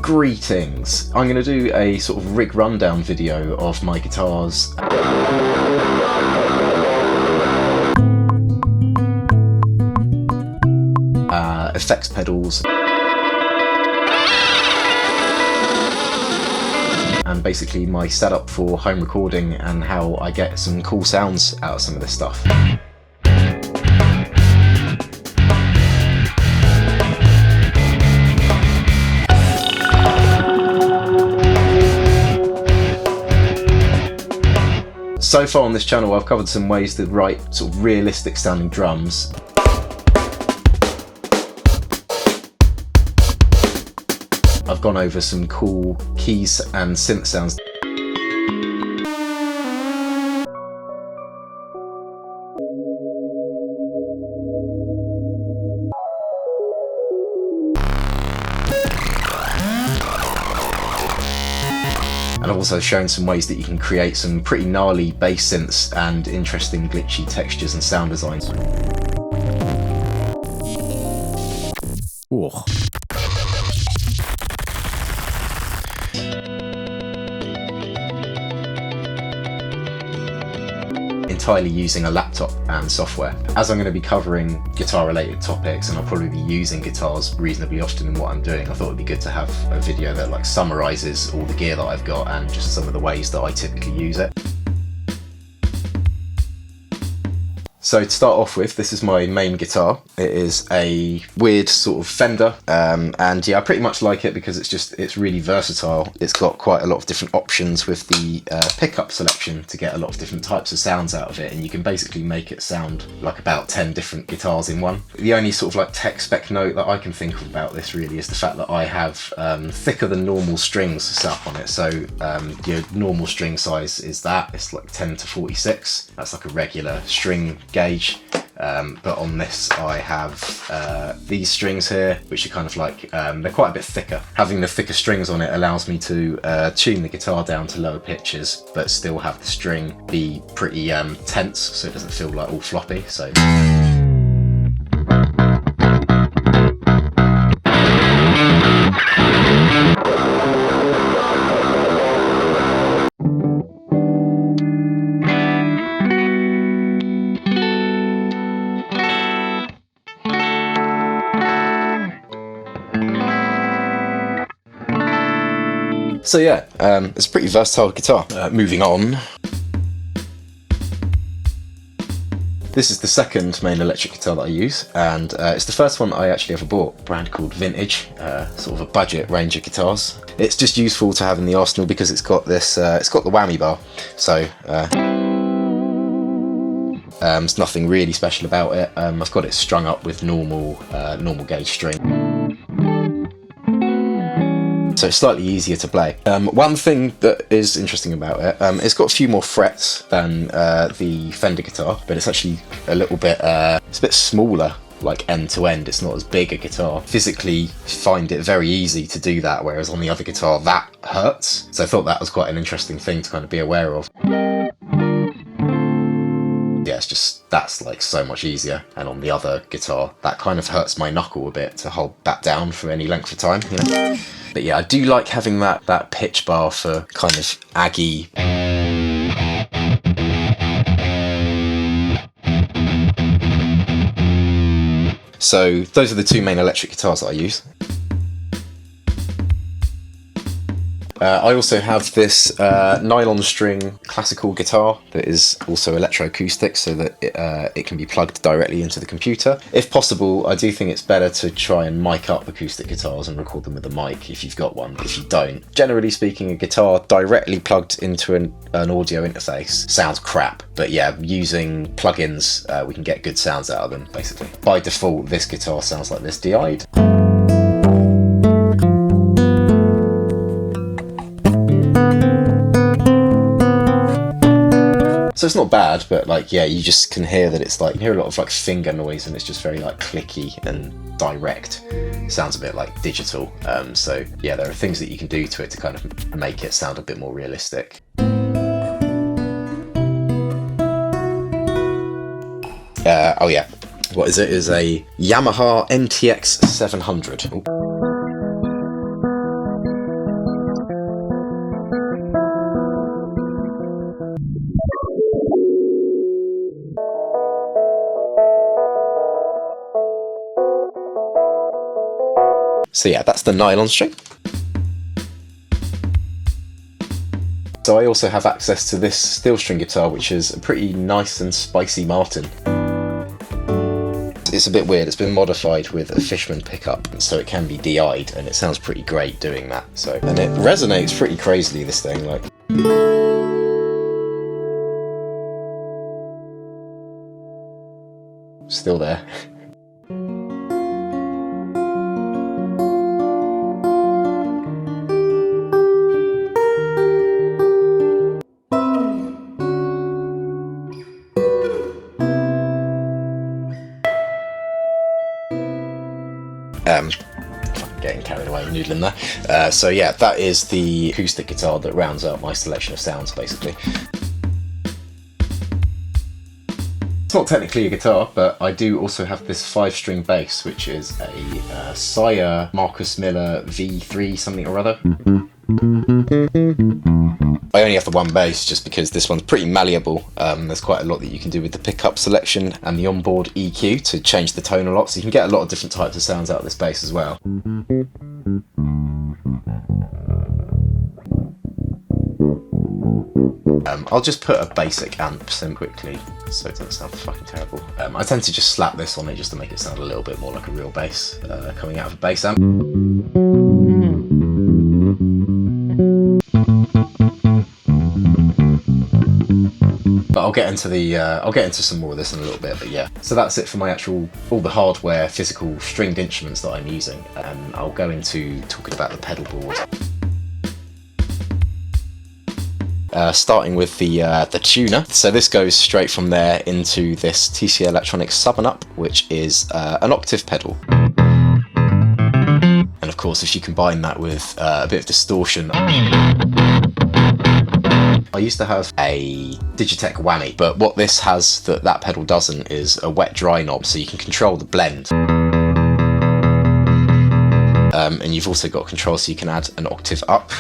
Greetings! I'm going to do a sort of rig rundown video of my guitars. Effects pedals. And basically my setup for home recording and how I get some cool sounds out of some of this stuff. So far on this channel I've covered some ways to write sort of realistic sounding drums. I've gone over some cool keys and synth sounds. And I've also shown some ways that you can create some pretty gnarly bass synths and interesting glitchy textures and sound designs. Whoa. Entirely using a laptop and software. As I'm going to be covering guitar related topics and I'll probably be using guitars reasonably often in what I'm doing, I thought it'd be good to have a video that like summarises all the gear that I've got and just some of the ways that I typically use it. So to start off with, this is my main guitar. It is a weird sort of Fender, and yeah, I pretty much like it because it's really versatile. It's got quite a lot of different options with the pickup selection to get a lot of different types of sounds out of it, and you can basically make it sound like about 10 different guitars in one. The only sort of like tech spec note that I can think of about this really is the fact that I have thicker than normal strings set up on it. So your normal string size is that, it's like 10 to 46. That's like a regular string gauge, but on this I have these strings here, which are kind of like, they're quite a bit thicker. Having the thicker strings on it allows me to tune the guitar down to lower pitches, but still have the string be pretty tense, so it doesn't feel like all floppy. So. So yeah, it's a pretty versatile guitar. Moving on. This is the second main electric guitar that I use, and it's the first one that I actually ever bought, a brand called Vintage, sort of a budget range of guitars. It's just useful to have in the arsenal because it's got this, it's got the whammy bar, so there's nothing really special about it. I've got it strung up with normal gauge string. So it's slightly easier to play. One thing that is interesting about it, it's got a few more frets than the Fender guitar, but it's actually a little bit, it's a bit smaller, like end to end. It's not as big a guitar. Physically find it very easy to do that, whereas on the other guitar that hurts. So I thought that was quite an interesting thing to kind of be aware of. Yeah, it's just, that's like so much easier. And on the other guitar, that kind of hurts my knuckle a bit to hold that down for any length of time, you know? But yeah, I do like having that pitch bar for kind of aggy. So those are the two main electric guitars that I use. I also have this nylon string classical guitar that is also electroacoustic, so that it can be plugged directly into the computer. If possible, I do think it's better to try and mic up acoustic guitars and record them with a mic if you've got one. If you don't, generally speaking, a guitar directly plugged into an audio interface sounds crap. But yeah, using plugins, we can get good sounds out of them, basically. By default, this guitar sounds like this DI'd. So it's not bad, but like, yeah, you just can hear that it's like, you hear a lot of like finger noise and it's just very like clicky and direct. It sounds a bit like digital. So yeah, there are things that you can do to it to kind of make it sound a bit more realistic. Oh yeah, what is it? Is a Yamaha NTX 700. Ooh. So yeah, that's the nylon string. So I also have access to this steel string guitar, which is a pretty nice and spicy Martin. It's a bit weird, it's been modified with a Fishman pickup, so it can be DI'd, and it sounds pretty great doing that. So, and it resonates pretty crazily, this thing, like. Still there. Getting carried away noodling there. So yeah, that is the acoustic guitar that rounds out my selection of sounds, basically. It's not technically a guitar, but I do also have this 5-string bass, which is a Sire Marcus Miller V3 something or other. I only have the one bass just because this one's pretty malleable. There's quite a lot that you can do with the pickup selection and the onboard EQ to change the tone a lot, so you can get a lot of different types of sounds out of this bass as well. I'll just put a basic amp in quickly so it doesn't sound fucking terrible. I tend to just slap this on it just to make it sound a little bit more like a real bass coming out of a bass amp. But I'll get into some more of this in a little bit, but yeah. So that's it for my all the hardware, physical stringed instruments that I'm using. I'll go into talking about the pedal board. Starting with the tuner. So this goes straight from there into this TC Electronics sub-and-up, which is an octave pedal. And of course, if you combine that with a bit of distortion. I used to have a Digitech Whammy, but what this has that pedal doesn't is a wet-dry knob, so you can control the blend. And you've also got control so you can add an octave up.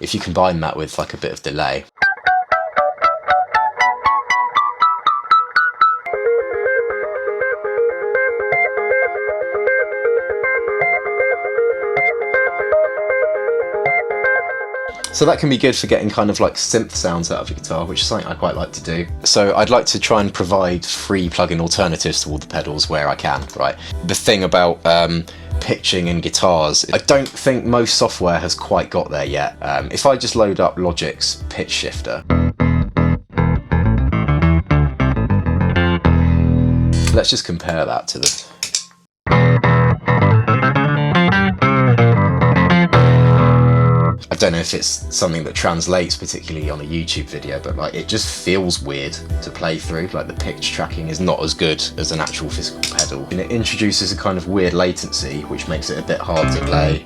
If you combine that with like a bit of delay. So that can be good for getting kind of like synth sounds out of a guitar, which is something I quite like to do. So I'd like to try and provide free plugin alternatives to all the pedals where I can, right? The thing about pitching in guitars, I don't think most software has quite got there yet. If I just load up Logic's pitch shifter, let's just compare that to the... I don't know if it's something that translates particularly on a YouTube video, but like it just feels weird to play through. Like the pitch tracking is not as good as an actual physical pedal, and it introduces a kind of weird latency which makes it a bit hard to play.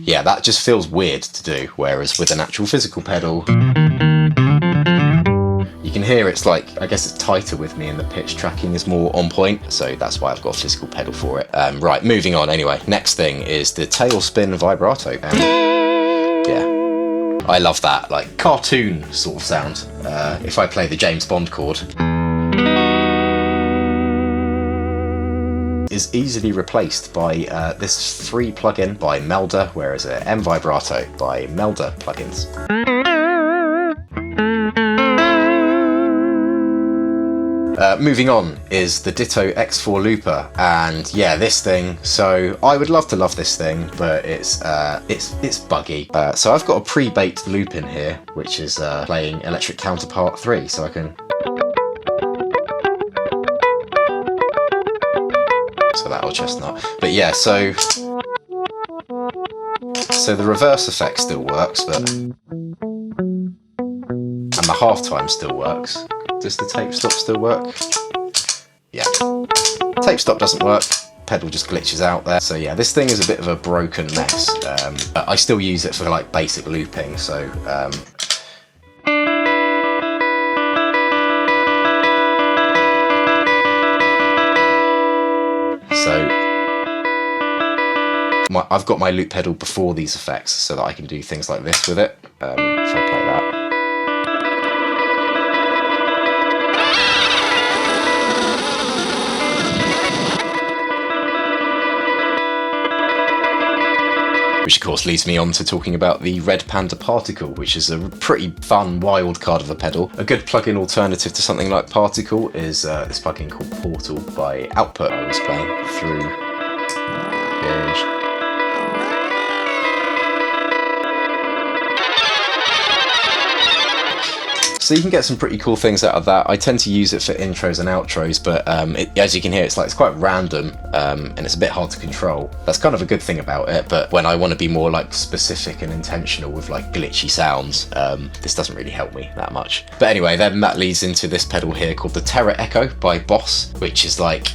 Yeah, that just feels weird to do, whereas with an actual physical pedal you can hear it's like, I guess it's tighter with me and the pitch tracking is more on point, so that's why I've got a physical pedal for it. Right, moving on anyway. Next thing is the tailspin vibrato. Yeah, I love that, like cartoon sort of sound. If I play the James Bond chord, is easily replaced by this free plugin by Melder, whereas a M Vibrato by Melder plugins. Moving on is the Ditto X4 looper, and yeah, this thing. So I would love to love this thing, but it's buggy. So I've got a pre-baked loop in here, which is playing Elecrric Counterpart 3. So I can. So that old chestnut. But yeah, so the reverse effect still works, but and the halftime still works. Does the tape stop still work? Yeah. Tape stop doesn't work, pedal just glitches out there. So yeah, this thing is a bit of a broken mess. But I still use it for like basic looping, so I've got my loop pedal before these effects so that I can do things like this with it. If I play that. Which of course leads me on to talking about the Red Panda Particle, which is a pretty fun wild card of a pedal. A good plugin alternative to something like Particle is this plugin called Portal by Output. I was playing through here. So you can get some pretty cool things out of that. I tend to use it for intros and outros, but as you can hear, it's quite random and it's a bit hard to control. That's kind of a good thing about it, but when I want to be more like specific and intentional with like glitchy sounds, this doesn't really help me that much. But anyway, then that leads into this pedal here called the Terra Echo by Boss, which is like,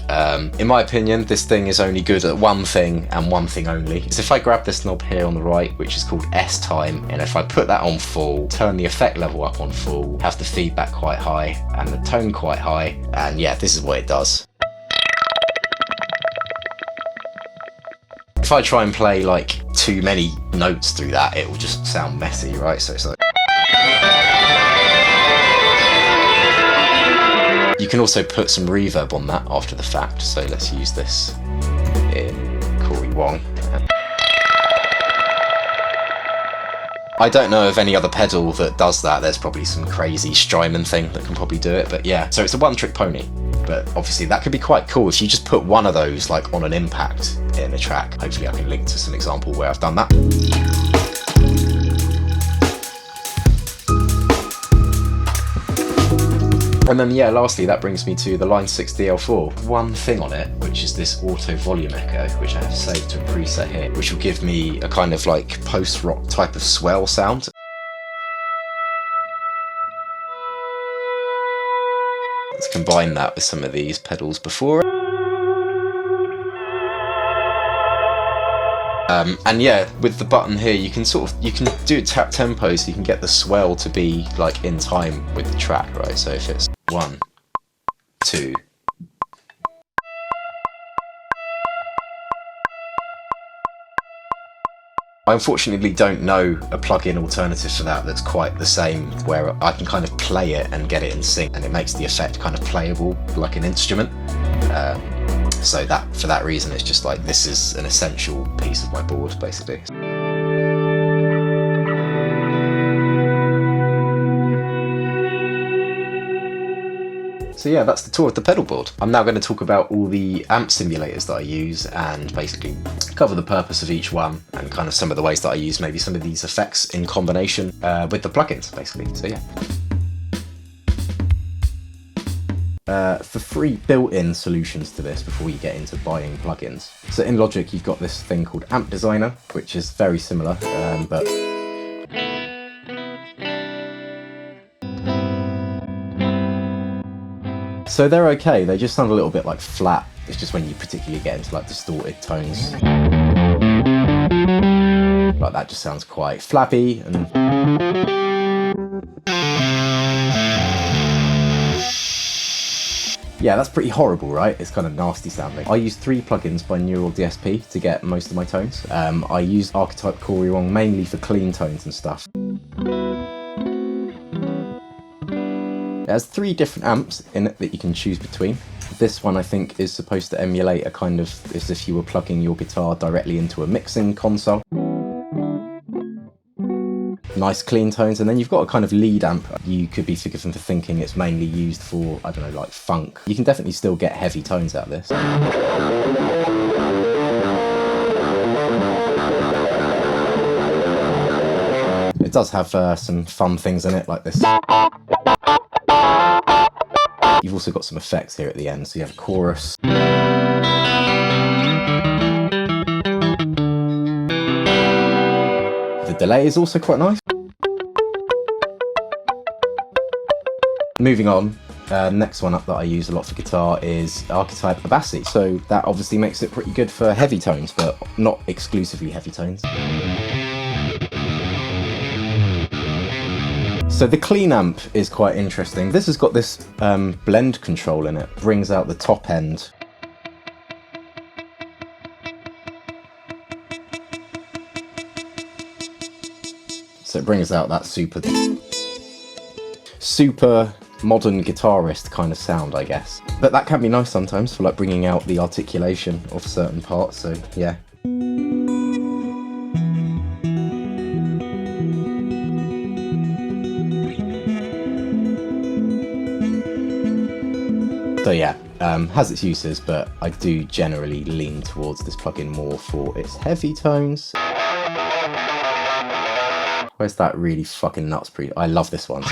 in my opinion, this thing is only good at one thing and one thing only. So if I grab this knob here on the right, which is called S time, and if I put that on full, turn the effect level up on full, have the feedback quite high and the tone quite high, and yeah, this is what it does. If I try and play like too many notes through that, it will just sound messy, right? So it's like... You can also put some reverb on that after the fact, so let's use this in Corey Wong. I don't know of any other pedal that does that. There's probably some crazy Strymon thing that can probably do it, but yeah. So it's a one-trick pony, but obviously that could be quite cool if you just put one of those like on an impact in a track. Hopefully I can link to some example where I've done that. And then yeah, lastly, that brings me to the Line 6 DL4. One thing on it, which is this auto volume echo, which I have saved to a preset here, which will give me a kind of like post-rock type of swell sound. Let's combine that with some of these pedals before. And yeah, with the button here, you can do tap tempo, so you can get the swell to be like in time with the track, right? So if it's 1, 2. I unfortunately don't know a plugin alternative for that that's quite the same, where I can kind of play it and get it in sync, and it makes the effect kind of playable like an instrument. So that, for that reason, it's just like, this is an essential piece of my board, basically. So yeah, that's the tour of the pedal board. I'm now going to talk about all the amp simulators that I use and basically cover the purpose of each one and kind of some of the ways that I use maybe some of these effects in combination with the plugins, basically. So yeah. For free built-in solutions to this before you get into buying plugins. So in Logic you've got this thing called Amp Designer, which is very similar, but so they're okay, they just sound a little bit like flat. It's just when you particularly get into like distorted tones. Like that just sounds quite flappy and... Yeah, that's pretty horrible, right? It's kind of nasty sounding. I use 3 plugins by Neural DSP to get most of my tones. I use Archetype Corey Wong mainly for clean tones and stuff. It has 3 different amps in it that you can choose between. This one I think is supposed to emulate a kind of, as if you were plugging your guitar directly into a mixing console. Nice clean tones, and then you've got a kind of lead amp. You could be forgiven for thinking it's mainly used for, I don't know, like funk. You can definitely still get heavy tones out of this. It does have some fun things in it, like this. You've also got some effects here at the end, so you have a chorus. The delay is also quite nice. Moving on, next one up that I use a lot for guitar is Archetype Abassi. So that obviously makes it pretty good for heavy tones, but not exclusively heavy tones. So the clean amp is quite interesting. This has got this blend control in it, brings out the top end. So it brings out that super modern guitarist kind of sound, I guess. But that can be nice sometimes for like bringing out the articulation of certain parts, so yeah. So yeah, has its uses, but I do generally lean towards this plugin more for its heavy tones. Where's that really fucking nuts pre? I love this one.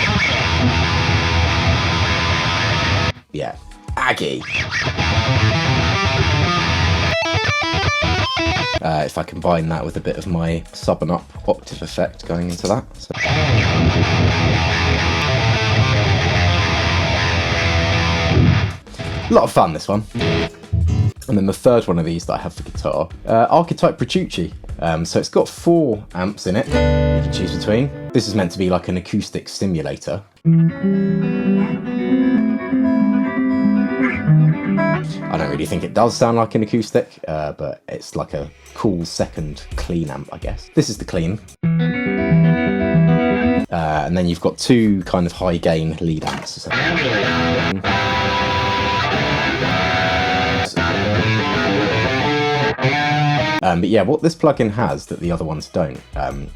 Yeah, Aggie. If I combine that with a bit of my sub and up octave effect going into that. So. A lot of fun, this one. And then the third one of these that I have for guitar, Archetype Petrucci. So it's got 4 amps in it, you can choose between. This is meant to be like an acoustic simulator. I don't really think it does sound like an acoustic, but it's like a cool second clean amp, I guess. This is the clean. And then you've got 2 kind of high gain lead amps. But yeah, what this plugin has that the other ones don't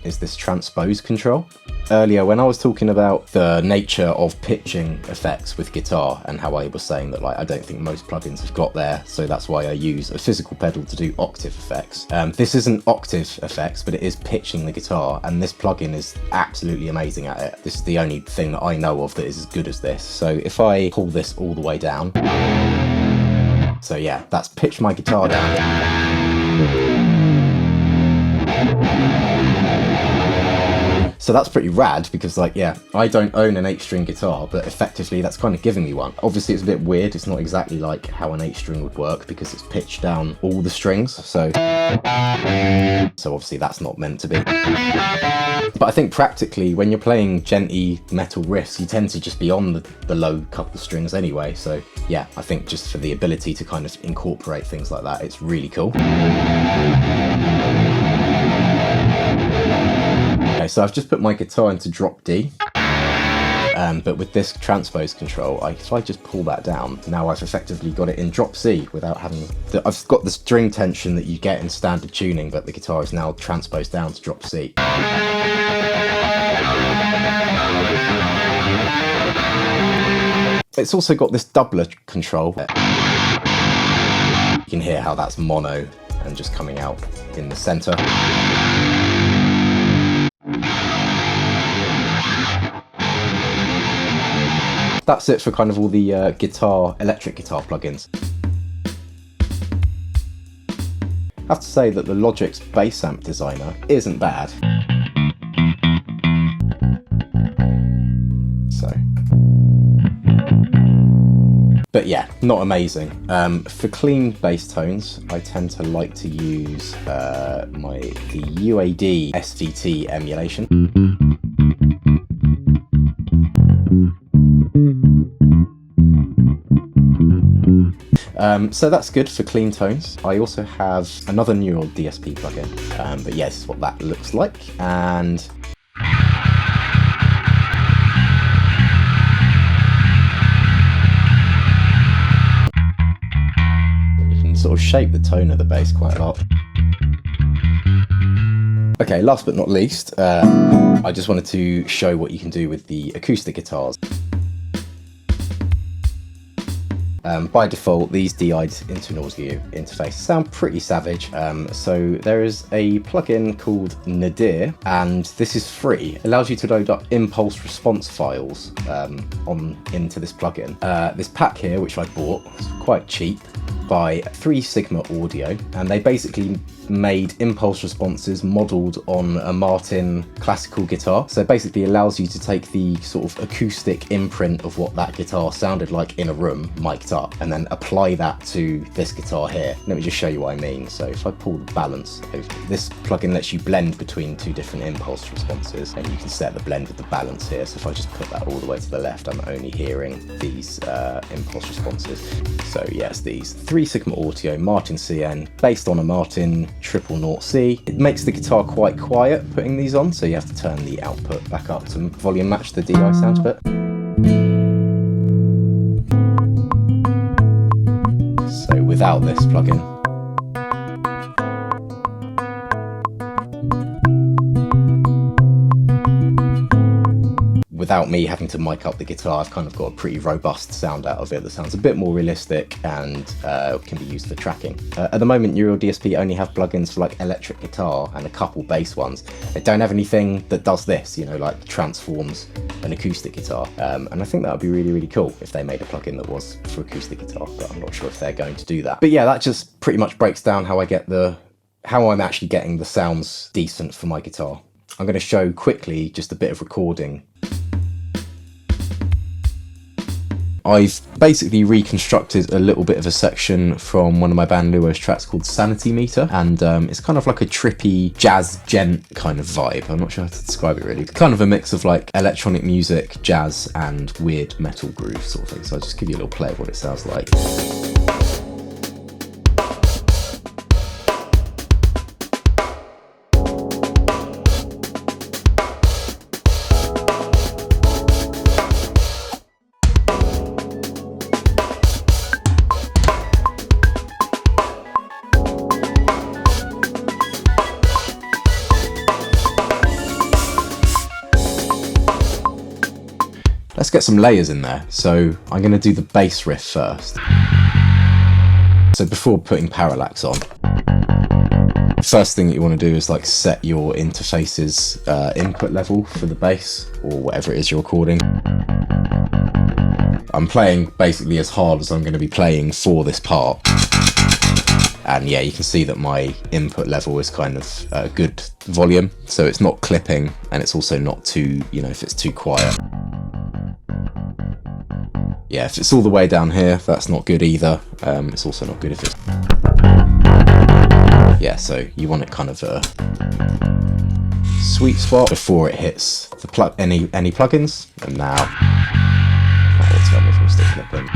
is this transpose control. Earlier, when I was talking about the nature of pitching effects with guitar and how I was saying that like I don't think most plugins have got there, so that's why I use a physical pedal to do octave effects. This isn't octave effects, but it is pitching the guitar, and this plugin is absolutely amazing at it. This is the only thing that I know of that is as good as this. So if I pull this all the way down, so yeah, that's pitched my guitar down. So that's pretty rad because like, yeah, I don't own an 8-string guitar, but effectively that's kind of giving me one. Obviously it's a bit weird, it's not exactly like how an 8-string would work because it's pitched down all the strings, so obviously that's not meant to be. But I think practically when you're playing genty metal riffs, you tend to just be on the low couple strings anyway, so yeah, I think just for the ability to kind of incorporate things like that, it's really cool. Okay, so I've just put my guitar into drop D, but with this transpose control, if I just pull that down, now I've effectively got it in drop C without having... I've got the string tension that you get in standard tuning, but the guitar is now transposed down to drop C. It's also got this doubler control. You can hear how that's mono and just coming out in the center. That's it for kind of all the electric guitar plugins. I have to say that the Logic's bass amp designer isn't bad. But yeah, not amazing. For clean bass tones, I tend to like to use the UAD SVT emulation. So that's good for clean tones. I also have another neural DSP plugin, but yeah, this is what that looks like. And sort of shape the tone of the bass quite a lot. Okay, last but not least, I just wanted to show what you can do with the acoustic guitars. By default, these DI'd into an audio interface sound pretty savage. So there is a plugin called NadIR, and this is free. It allows you to load up impulse response files into this plugin. This pack here, which I bought, was quite cheap, by 3 Sigma Audio, and they basically made impulse responses modelled on a Martin classical guitar. So it basically allows you to take the sort of acoustic imprint of what that guitar sounded like in a room, mic'd up, and then apply that to this guitar here. Let me just show you what I mean. So if I pull the balance, this plugin lets you blend between 2 different impulse responses, and you can set the blend with the balance here. So if I just put that all the way to the left, I'm only hearing these impulse responses. So yes, these 3 3 Sigma Audio Martin CN, based on a Martin 000C. It makes the guitar quite quiet putting these on, so you have to turn the output back up to volume match the DI sound a bit. So without this plugin, without me having to mic up the guitar, I've kind of got a pretty robust sound out of it that sounds a bit more realistic and can be used for tracking. At the moment, Neural DSP only have plugins for like electric guitar and a couple bass ones. They don't have anything that does this, you know, like transforms an acoustic guitar. And I think that would be really, really cool if they made a plugin that was for acoustic guitar, but I'm not sure if they're going to do that. But yeah, that just pretty much breaks down how I'm actually getting the sounds decent for my guitar. I'm going to show quickly just a bit of recording. I've basically reconstructed a little bit of a section from one of my band Luo's tracks called Sanity Meter, and it's kind of like a trippy jazz gent kind of vibe. I'm not sure how to describe it really. It's kind of a mix of like electronic music, jazz and weird metal groove sort of thing. So I'll just give you a little play of what it sounds like. Let's get some layers in there. So I'm going to do the bass riff first. So before putting parallax on, first thing that you want to do is like set your interface's input level for the bass or whatever it is you're recording. I'm playing basically as hard as I'm going to be playing for this part. And yeah, you can see that my input level is kind of a good volume. So it's not clipping and it's also not too, you know, if it's too quiet. Yeah, if it's all the way down here, that's not good either. It's also not good if it's... Yeah, so you want it kind of a sweet spot before it hits the any plugins. And now... That'll tell me if I'm still clipping.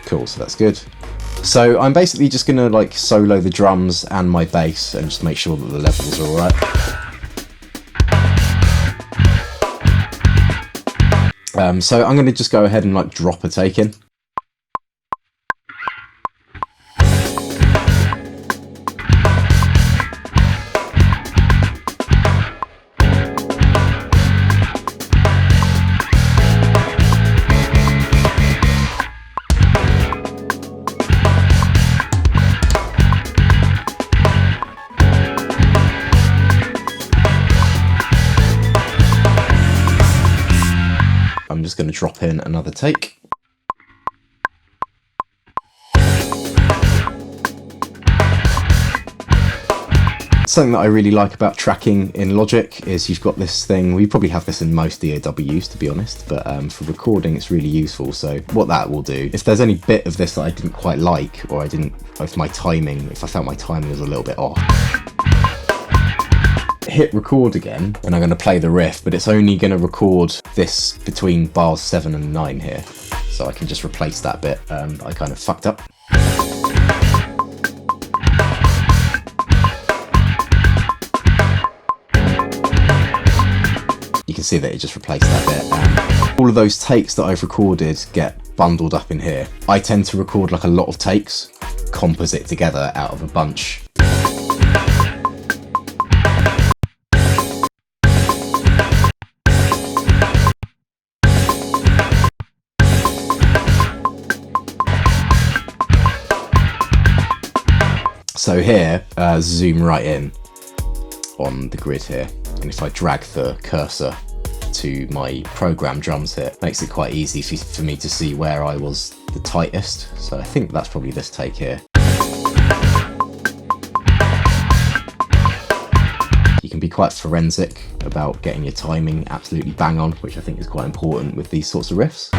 Cool, so that's good. So I'm basically just gonna like solo the drums and my bass and just make sure that the levels are alright. So I'm going to just go ahead and like drop a take in. I'm just going to drop in another take. Something that I really like about tracking in Logic is you've got this thing, we probably have this in most DAWs to be honest, but for recording it's really useful. So what that will do, if there's any bit of this that I didn't quite like, or if I felt my timing was a little bit off, hit record again and I'm going to play the riff, but it's only going to record this between bars 7 and 9 here, so I can just replace that bit that I kind of fucked up. You can see that it just replaced that bit, and all of those takes that I've recorded get bundled up in here. I tend to record like a lot of takes, composite together out of a bunch. So here, zoom right in on the grid here, and if I drag the cursor to my program drums here, it makes it quite easy for me to see where I was the tightest. So I think that's probably this take here. You can be quite forensic about getting your timing absolutely bang on, which I think is quite important with these sorts of riffs.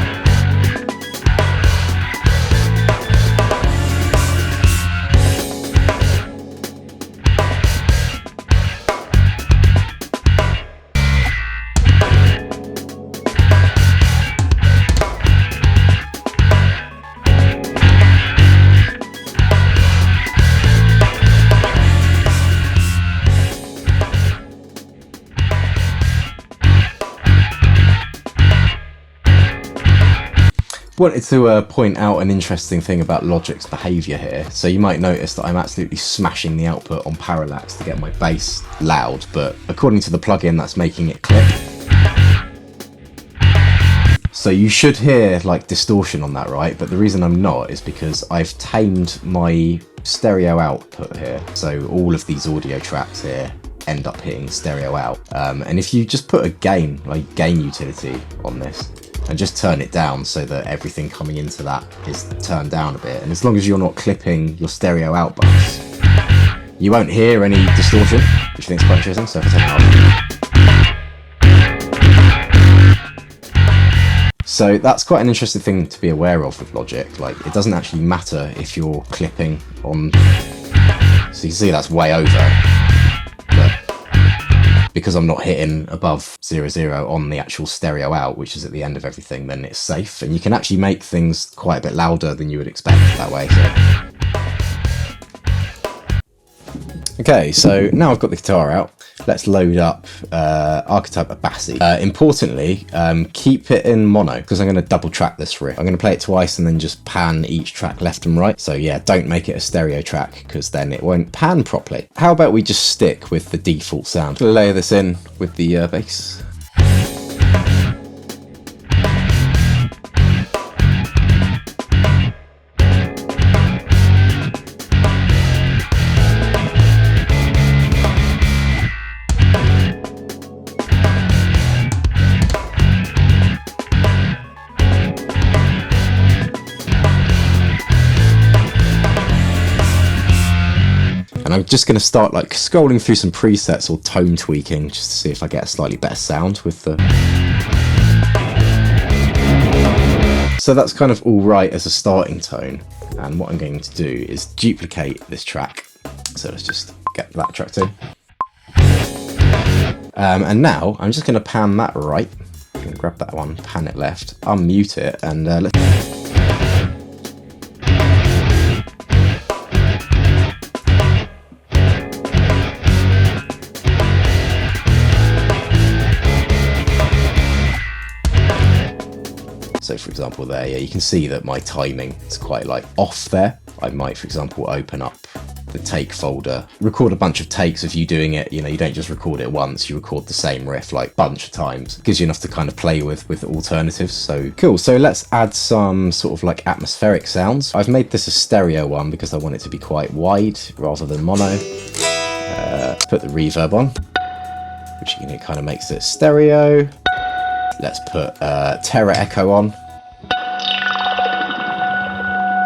Wanted to point out an interesting thing about Logic's behaviour here. So you might notice that I'm absolutely smashing the output on parallax to get my bass loud, but according to the plugin, that's making it clip. So you should hear like distortion on that, right? But the reason I'm not is because I've tamed my stereo output here. So all of these audio tracks here end up hitting stereo out. And if you just put a gain, like gain utility on this, and just turn it down so that everything coming into that is turned down a bit, and as long as you're not clipping your stereo out bus, you won't hear any distortion, which I think is quite interesting. So if I turn it off. So that's quite an interesting thing to be aware of with Logic. Like, it doesn't actually matter if you're clipping on, so you can see that's way over, but because I'm not hitting above 0, on the actual stereo out, which is at the end of everything, then it's safe. And you can actually make things quite a bit louder than you would expect that way. So. Okay, so now I've got the guitar out. Let's load up Archetype Abassi. Importantly, keep it in mono, because I'm going to double track this riff. I'm going to play it twice and then just pan each track left and right. So yeah, don't make it a stereo track, because then it won't pan properly. How about we just stick with the default sound? I'm going to layer this in with the bass. And I'm just going to start like scrolling through some presets or tone tweaking just to see if I get a slightly better sound with the... So that's kind of all right as a starting tone. And what I'm going to do is duplicate this track. So let's just get that track too. And now I'm just going to pan that right. I'm going to grab that one, pan it left, unmute it, and let's... So for example there, yeah, you can see that my timing is quite like off there. I might, for example, open up the take folder, record a bunch of takes of you doing it. You know, you don't just record it once, you record the same riff like a bunch of times. It gives you enough to kind of play with alternatives. So cool. So let's add some sort of like atmospheric sounds. I've made this a stereo one because I want it to be quite wide rather than mono. Put the reverb on, which you know kind of makes it stereo. Let's put Terra Echo on.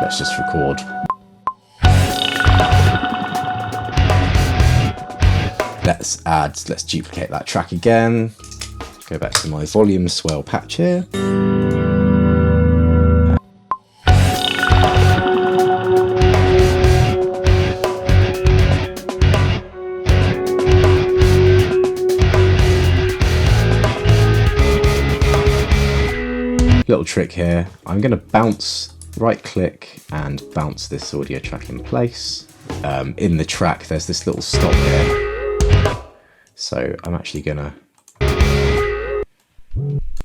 Let's just record. Let's duplicate that track again. Go back to my volume swell patch here. Little trick here, I'm going to bounce, right click and bounce this audio track in place. In the track there's this little stop here, so I'm actually going to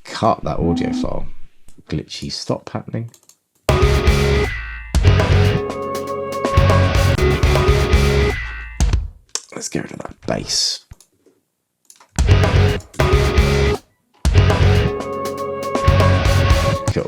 cut that audio file. Glitchy stop happening. Let's get rid of that bass. Cool.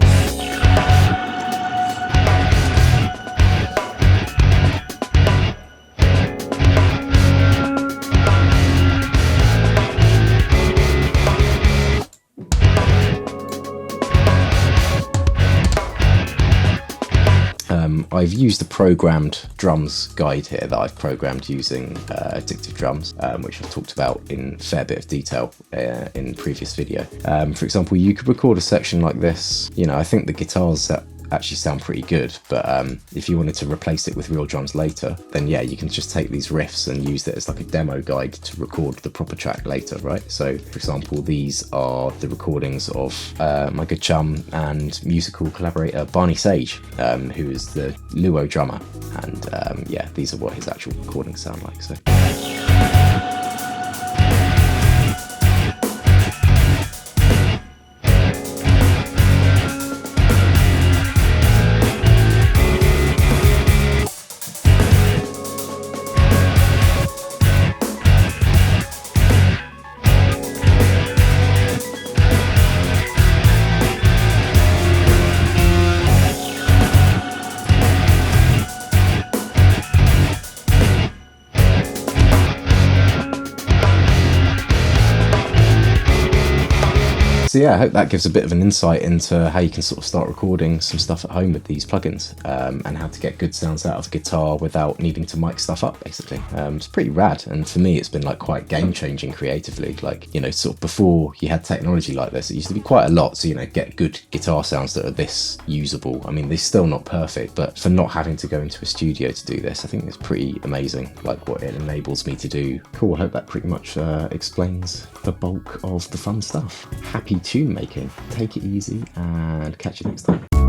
I've used the programmed drums guide here that I've programmed using Addictive Drums, which I've talked about in a fair bit of detail in previous video. For example, you could record a section like this. You know, I think the guitars actually sound pretty good, but if you wanted to replace it with real drums later, then yeah, you can just take these riffs and use it as like a demo guide to record the proper track later, right? So for example, these are the recordings of my good chum and musical collaborator Barney Sage, who is the Luo drummer, and yeah, these are what his actual recordings sound like. So So yeah, I hope that gives a bit of an insight into how you can sort of start recording some stuff at home with these plugins, and how to get good sounds out of guitar without needing to mic stuff up, basically. It's pretty rad, and for me it's been like quite game changing creatively. Like, you know, sort of before you had technology like this, it used to be quite a lot to, you know, get good guitar sounds that are this usable. I mean, they're still not perfect, but for not having to go into a studio to do this, I think it's pretty amazing, like what it enables me to do. Cool, I hope that pretty much explains the bulk of the fun stuff. Happy tune making. Take it easy and catch you next time.